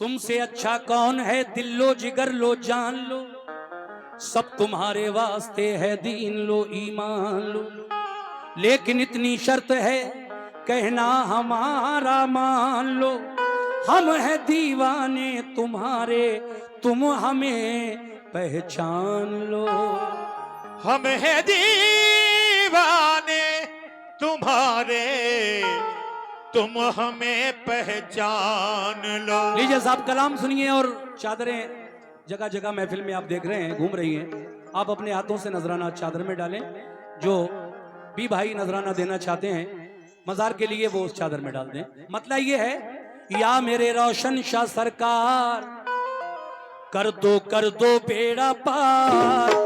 तुमसे अच्छा कौन है, दिल लो जिगर लो जान लो, सब तुम्हारे वास्ते है, दीन लो ईमान लो। लेकिन इतनी शर्त है, कहना हमारा मान लो, हम है दीवाने तुम्हारे, तुम हमें पहचान लो। हम है दीवाने तुम्हारे, तुम हमें पहचान लो। लीजिए साहब कलाम सुनिए। और चादरें जगह जगह महफिल में आप देख रहे हैं घूम रही हैं, आप अपने हाथों से नजराना चादर में डालें। जो भी भाई नजराना देना चाहते हैं मजार के लिए वो उस चादर में डाल दें। मतलब ये है, या मेरे रोशन शाह सरकार कर दो बेड़ा पार।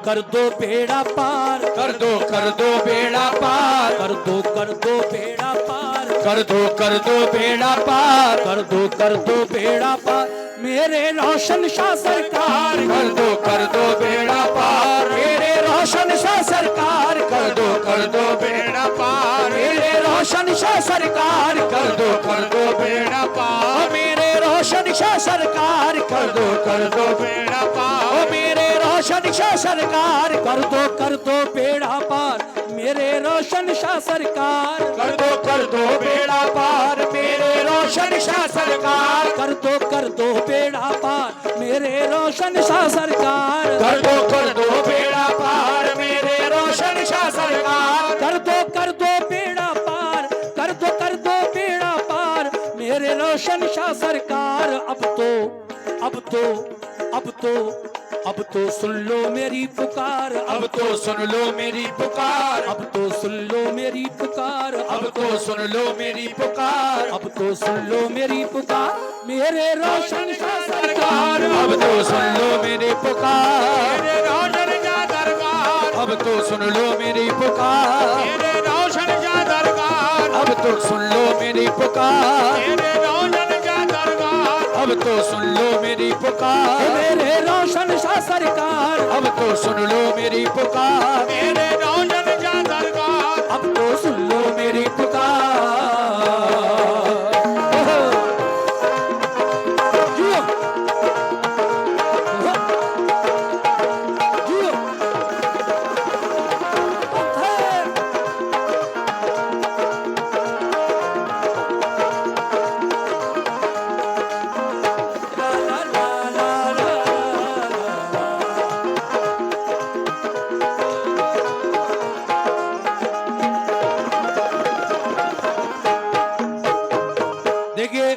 कर दो बेड़ा पार, कर दो बेड़ा पार, कर दो बेड़ा पार, कर दो बेड़ा पार, कर दो बेड़ा पार मेरे रोशन शाह सरकार। कर दो बेड़ा पार, मेरे रोशन शाह सरकार कर दो बेड़ा पार, मेरे रोशन शाह सरकार कर दो बेड़ा पार, मेरे रोशन शाह सरकार कर दो बेड़ा पार, मेरे रोशन शाह सरकार कर दो बेड़ा पार मेरे रोशन शाह सरकार। कर दो बेड़ा पार, मेरे रोशन शाह सरकार, कर दो बेड़ा पार मेरे रोशन शाह सरकार। कर दो बेड़ा पार, मेरे रोशन शाह सरकार, कर दो बेड़ा पार, कर दो बेड़ा पार मेरे रोशन शाह सरकार। अब तो सुन लो मेरी पुकार, अब तो सुन लो मेरी पुकार, अब तो सुन लो मेरी पुकार, अब तो सुन लो मेरी पुकार, अब तो सुन लो मेरी पुकार मेरे रोशन शाह सरकार, सरकार। अब तो सुन लो मेरी पुकार, मेरे रोशन शाह सरकार, अब तो सुन लो मेरी पुकार, मेरे रोशन शाह सरकार, अब तो सुन लो मेरी पुकार, मेरे रोशन शाह सरकार, अब तो सुन लो मेरी पुकार, मेरे रोशन शाह सरकार। अब तो सुन लो मेरी पुकार, मेरे रोशन शाह सरकार, अब तो सुन लो मेरी पुकार। जियो। जियो। ला ला ला ला ला ला। देखिए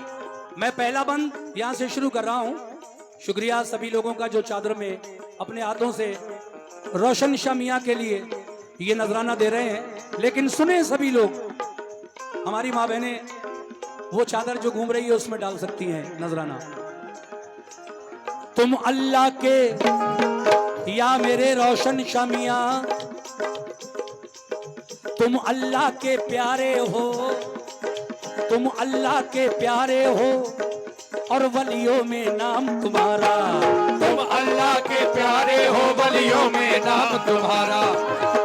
मैं पहला बंद यहां से शुरू कर रहा हूं। शुक्रिया सभी लोगों का जो चादर में अपने हाथों से रोशन शाह मियां के लिए ये नजराना दे रहे हैं। लेकिन सुने सभी लोग, हमारी माँ बहनें वो चादर जो घूम रही है उसमें डाल सकती हैं नजराना। तुम अल्लाह के या मेरे रोशन शाह मियां, तुम अल्लाह के प्यारे हो, तुम अल्लाह के प्यारे हो और वलियों में नाम तुम्हारा। तुम अल्लाह के प्यारे हो, वलियों में नाम तुम्हारा,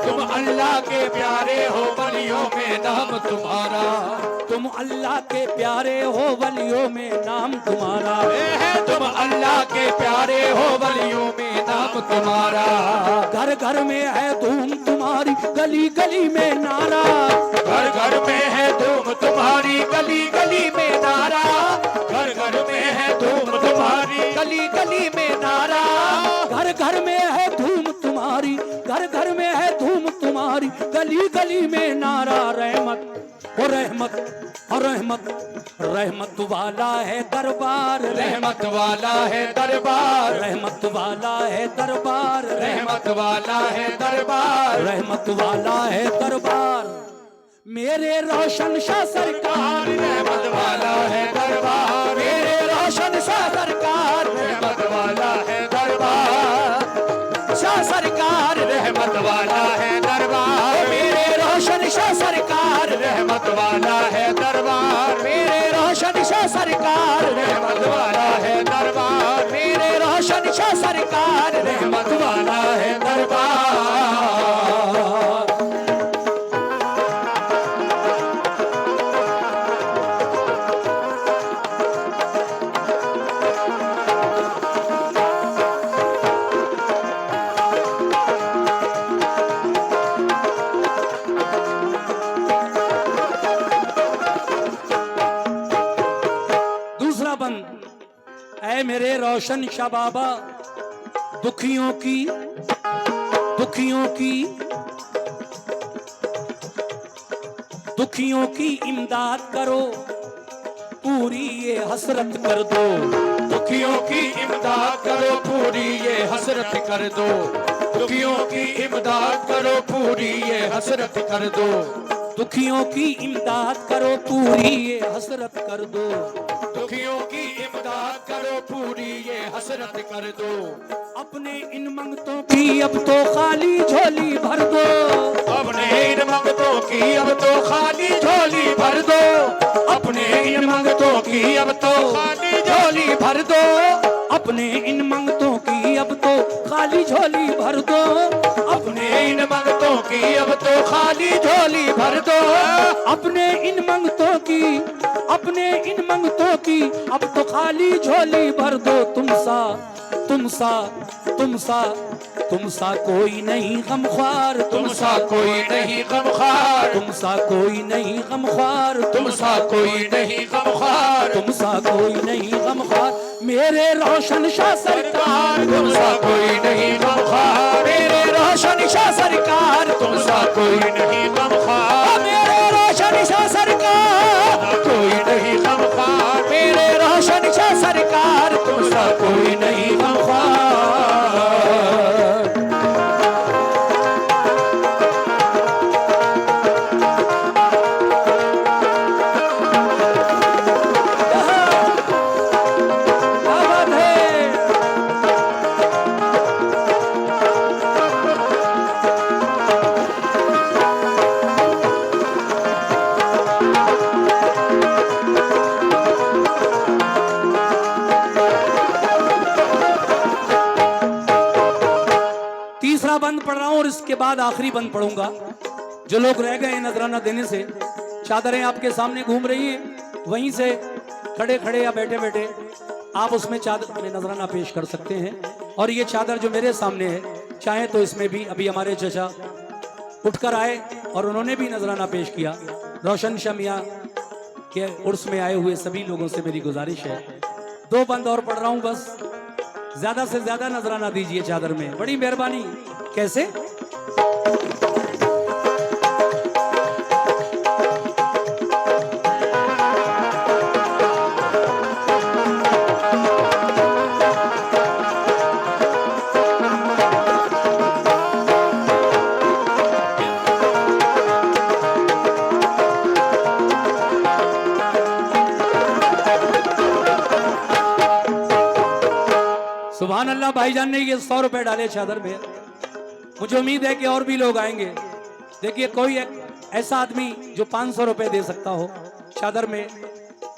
तुम अल्लाह के प्यारे हो, वलियों में नाम तुम्हारा, तुम अल्लाह के प्यारे हो वलियों में नाम तुम्हारा। तुम अल्लाह के प्यारे हो, वलियों में नाम तुम्हारा, घर घर में है धूम तुम्हारी, गली गली में नारा। घर घर में है धूम तुम्हारी, गली गली में नारा, घर घर में है धूम तुम्हारी, गली गली में नारा। घर घर में है धूम तुम्हारी, घर घर में है धूम तुम्हारी, गली गली में नारा। रहमत और रहमत और रहमत, रहमत वाला है दरबार, रहमत वाला है दरबार, रहमत वाला है दरबार, रहमत वाला है दरबार, रहमत वाला है दरबार मेरे रोशन शाह सरकार। रहमत वाला है दरबार, मेरे रहमत वाला है दरबार, मेरे रोशन शाह सरकार, रहमत वाला है दरबार, मेरे रोशन शाह सरकार, रहमत वाला है दरबार, मेरे रोशन शाह सरकार, रहमत वाला है दरबार। दूसरा बंद, ऐ मेरे रोशन शाह बाबा, दुखियों की दुखियों की इमदाद करो, पूरी ये हसरत कर दो, दुखियों की इमदाद करो, पूरी ये हसरत कर दो, दुखियों की इमदाद करो, पूरी ये हसरत कर दो, दुखियों की इमदाद करो, पूरी ये हसरत कर दो, दुखियों की इमदाद करो, पूरी ये हसरत कर दो, अपने इन मंगतों की अब तो खाली झोली भर दो, अपने इन मंगतों की अब तो खाली झोली भर दो, अपने इन मंगतों की अब तो खाली झोली भर दो, अपने इन मंगतों की अब तो खाली झोली भर दो, अपने इन मंगतों की अब तो खाली झोली भर दो, अपने इन मंगतों की अब तो खाली झोली भर दो, तुम सा कोई नहीं गमख्वार, तुम सा कोई नहीं गमख्वार, तुम सा कोई नहीं गमख्वार, तुम सा कोई नहीं गमख्वार, तुम सा कोई नहीं गमख्वार, मेरे रोशन शाह सरकार, तुम सा कोई नहीं गमख्वार, मेरे रोशन शाह सरकार, तुम सा कोई नहीं गमख्वार, मेरे रोशन शाह सरकार, कोई नहीं गमख्वार, मेरे रोशन शाह सरकार, तुम सा कोई नहीं गमख्वार। क्या बात है। तीसरा बंद पढ़ रहा हूं और इसके बाद आखिरी बंद पढ़ूंगा। जो लोग रह गए नजराना देने से, चादरें आपके सामने घूम रही हैं, वहीं से खड़े खड़े या बैठे बैठे आप उसमें चादर में नजराना पेश कर सकते हैं। और ये चादर जो मेरे सामने है, चाहे तो इसमें भी अभी हमारे चचा उठकर आए और उन्होंने भी नजराना पेश किया। रोशन शाह मियां के उर्स में आए हुए सभी लोगों से मेरी गुजारिश है, दो बंद और पढ़ रहा हूं, बस ज्यादा से ज्यादा नजराना दीजिए चादर में, बड़ी मेहरबानी। कैसे? सुभान अल्लाह, भाईजान ने ये 100 रुपए डाले चादर में। मुझे उम्मीद है कि और भी लोग आएंगे। देखिए, कोई एक ऐसा आदमी जो 500 रुपए दे सकता हो चादर में।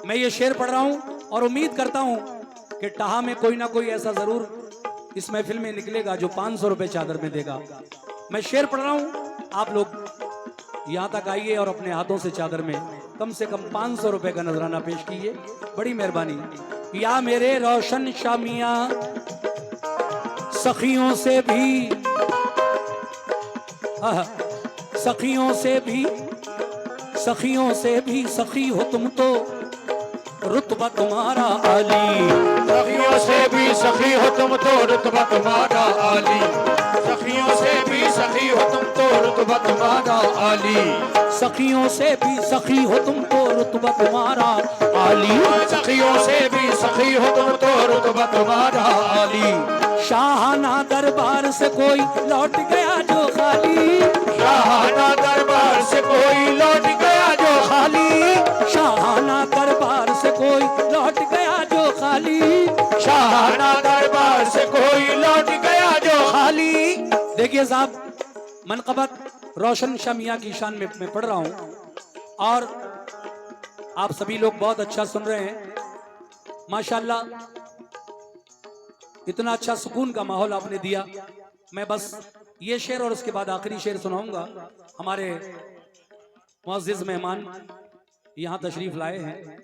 मैं ये शेर पढ़ रहा हूं और उम्मीद करता हूं कि टाहा में कोई ना कोई ऐसा जरूर इस महफिल में निकलेगा जो 500 रुपए चादर में देगा। मैं शेर पढ़ रहा हूं, आप लोग यहां तक आइए और अपने हाथों से चादर में कम से कम 500 रुपए का नजराना पेश कीजिए, बड़ी मेहरबानी। या मेरे रोशन शाह मियां, सखियों से भी सखी हो तुम तो, रुतबा तुम्हारा आली। सखियों से भी सखी हो तुम तो, रुतबा तुम्हारा आली। सखियों से भी सखी हो तुम तो, रुतबा तुम्हारा आली। सखियों से भी सखी हो तुम तो, रुतबा तुम्हारा आली। सखियों से भी सखी हो तुम तो, रुतबा तुम्हारा आली। शाहाना दरबार से कोई लौट गया जो खाली। शाहाना दरबार से कोई लौट गया जो खाली। शाहाना दरबार से कोई लौट गया जो खाली। शाहाना दरबार से कोई लौट गया जो खाली। देखिए साहब, मनक़बत रोशन शाह मियाँ की शान में मैं पढ़ रहा हूँ और आप सभी लोग बहुत अच्छा सुन रहे हैं माशाल्लाह। इतना अच्छा सुकून का माहौल आपने दिया। मैं बस ये शेर और उसके बाद आखिरी शेर सुनाऊंगा। हमारे मुअज़्ज़िज़ मेहमान यहाँ तशरीफ लाए हैं,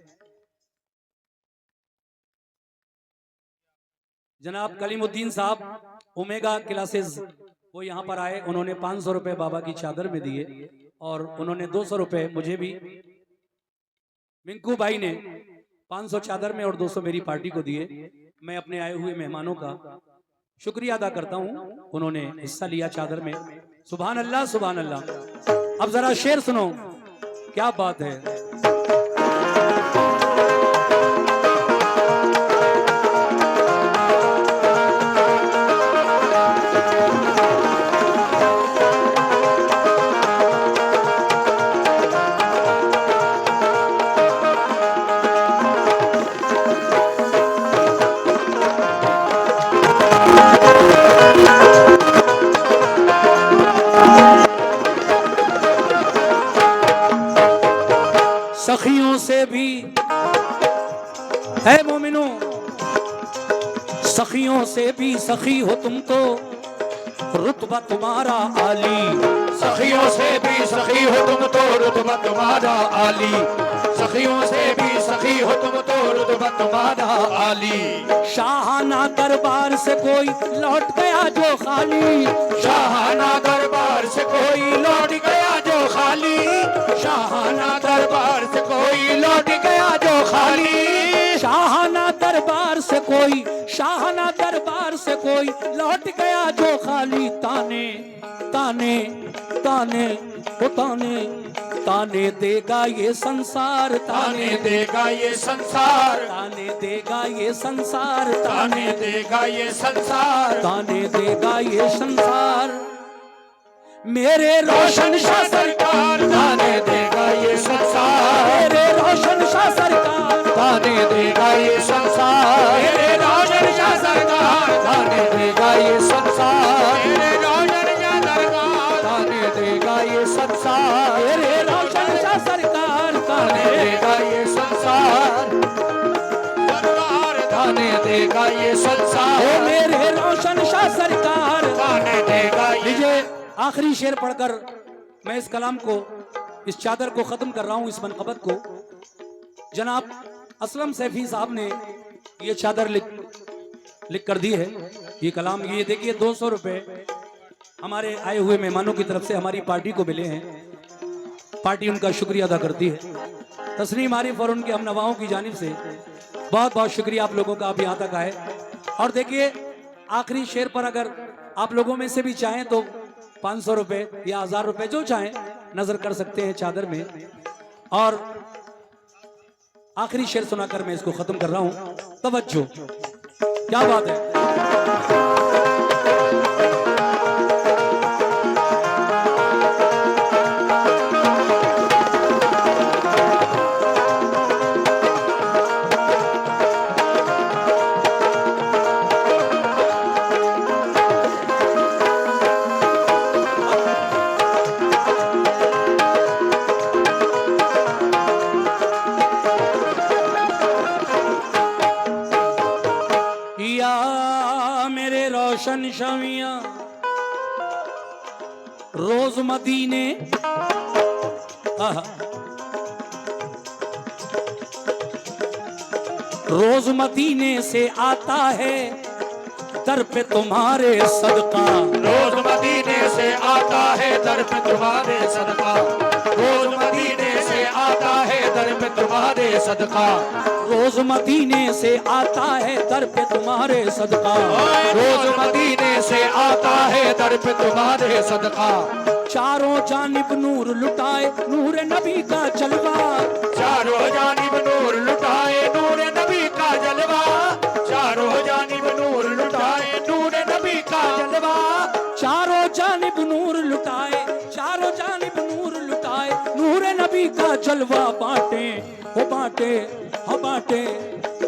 जनाब कलीमुद्दीन साहब ओमेगा क्लासेस, वो यहाँ पर आए। उन्होंने 500 रुपए बाबा की चादर में दिए और उन्होंने 200 रुपए मुझे भी, मिंकू भाई ने 500 चादर में और 200 मेरी पार्टी को दिए। मैं अपने आए हुए मेहमानों का शुक्रिया अदा करता हूँ, उन्होंने हिस्सा लिया चादर में। सुभान अल्लाह सुभान अल्लाह। अब जरा शेर सुनो, क्या बात है। सखियों से भी है मोमिनो, सखियों से भी सखी हो तुम तो, रुतबा तुम्हारा आली। सखियों से भी सखी हो तुम तो, रुतबा तुम्हारा आली। सखियों से भी सखी हो तुम तो, रुतबा तुम्हारा आली। शाहाना दरबार से कोई लौट गया जो खाली, शाहाना दरबार से कोई लौट गया जो खाली। शाहाना दरबार से कोई लौट गया जो खाली। शाहाना दरबार से कोई, शाहाना दरबार से कोई लौट गया जो खाली। ताने ताने ताने ओ ताने ताने देगा ये संसार, ताने देगा ये संसार। ताने देगा ये संसार, ताने देगा ये संसार। ताने देगा ये संसार। मेरे रोशन शाह सरकार ताने देगा ये संसार। मेरे रोशन शाह सरकार ताने देगा ये संसार। मेरे रोशन शाह सरकार ताने देगा ये संसार। मेरे रोशन शाह सरकार ताने देगा ये संसार। मेरे रोशन शाह सरकार ताने देगा ये संसार। ताने देगा ये संसार। मेरे रोशन शाह सरकार ताने देगा ये। लीजिए आखिरी शेर पढ़कर मैं इस कलाम को, इस चादर को खत्म कर रहा हूं, इस मनक़बत को। जनाब असलम सैफी साहब ने ये चादर लिख कर दी है। ये कलाम, ये देखिए 200 रुपए हमारे आए हुए मेहमानों की तरफ से हमारी पार्टी को मिले हैं। पार्टी उनका शुक्रिया अदा करती है। तस्नीम आरिफ और उनके हमनवाओं की जानिब से बहुत बहुत शुक्रिया आप लोगों का, आप यहाँ तक आए। और देखिए आखिरी शेर पर अगर आप लोगों में से भी चाहें तो 500 रुपए या 1000 रुपए जो चाहें नजर कर सकते हैं चादर में। और आखिरी शेर सुनाकर मैं इसको खत्म कर रहा हूं। तवज्जो, क्या बात है। रोशन शमिया रोज मदीने, रोज मदीने से आता है दर पे तुम्हारे सदका। रोज मदीने से आता है दर पे तुम्हारे सदका। रोज मदीने से आता है दर पे तुम्हारे सदका। रोज मदीने से आता है दर पे तुम्हारे सदका। रोज मदीने से आता है दर पे तुम्हारे सदका। चारों जानिब नूर लुटाए नूर नबी का जलवा। चारों जानिब नूर लुटाए नूर नबी का जलवा। चारों जानिब नूर लुटाए नूर नबी का जलवा। चारों जानिब नूर लुटाए, चारों जानिब नूर लुटाए नूर नबी का जलवा। बांटे हो बांटे, हो बांटे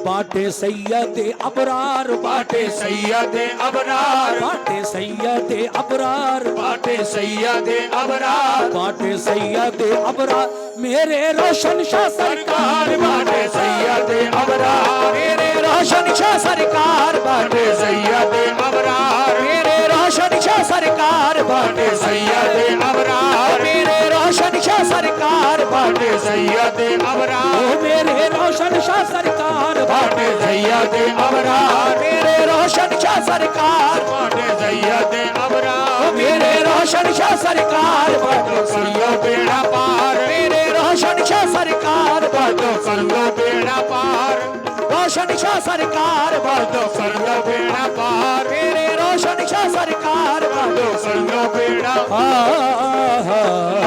बाटे सैयद अबरार बाटे सैयद अबरार बाटे सैयद अबरार बाटे सैयद अबरार बाटे सैयद अबरार मेरे रोशन शाह सरकार बाटे सैयद अबरार मेरे रोशन शाह सरकार बाटे सैयद अबरार मेरे रोशन शाह सरकार बाटे सैयद अबरार मेरे रोशन शाह सरकार बाटे सैयद अबरार ओ मेरे रोशन शाह सरकार बाटे सैयद अबरार मेरे रोशन शाह सरकार बाटे सैयद अबरार मेरे रोशन शाह सरकार बाटो कर लो बेड़ा पार मेरे रोशन शाह सरकार बाटो कर लो बेड़ा पार रोशन शाह सरकार बाटो कर लो बेड़ा पार मेरे रोशन शाह सरकार बाटो कर लो बेड़ा आ